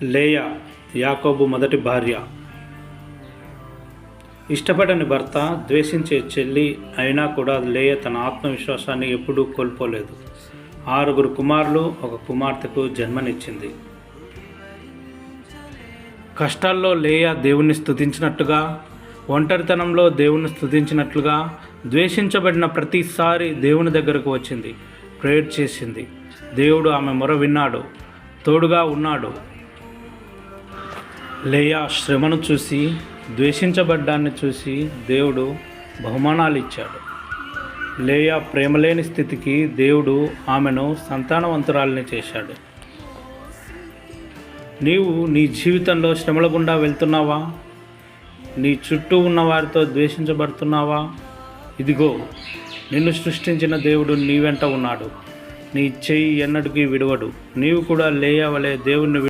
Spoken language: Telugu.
లేయా, యాకోబు మొదటి భార్య. ఇష్టపడని భర్త, ద్వేషించే చెల్లి అయినా కూడా లేయా తన ఆత్మవిశ్వాసాన్ని ఎప్పుడూ కోల్పోలేదు. 6 కుమారులు, 1 కుమార్తెకు జన్మనిచ్చింది. కష్టాల్లో లేయా దేవుణ్ణి స్తుతించినట్టుగా, ఒంటరితనంలో దేవుణ్ణి స్తుతించినట్లుగా, ద్వేషించబడిన ప్రతిసారి దేవుని దగ్గరకు వచ్చింది, ప్రేయర్ చేసింది. దేవుడు ఆమె మొర విన్నాడు, తోడుగా ఉన్నాడు. లేయా శ్రమను చూసి, ద్వేషించబడ్డాన్ని చూసి దేవుడు బహుమానాలు ఇచ్చాడు. లేయా ప్రేమలేని స్థితికి దేవుడు ఆమెను సంతానవంతురాలిని చేశాడు. నీవు నీ జీవితంలో శ్రమల గుండా వెళ్తున్నావా? నీ చుట్టూ ఉన్న వారితో ద్వేషించబడుతున్నావా? ఇదిగో, నిన్ను సృష్టించిన దేవుడు నీ వెంట ఉన్నాడు. నీ చెయ్యి ఎన్నటికీ విడవడు. నీవు కూడా లేయా వలె దేవుణ్ణి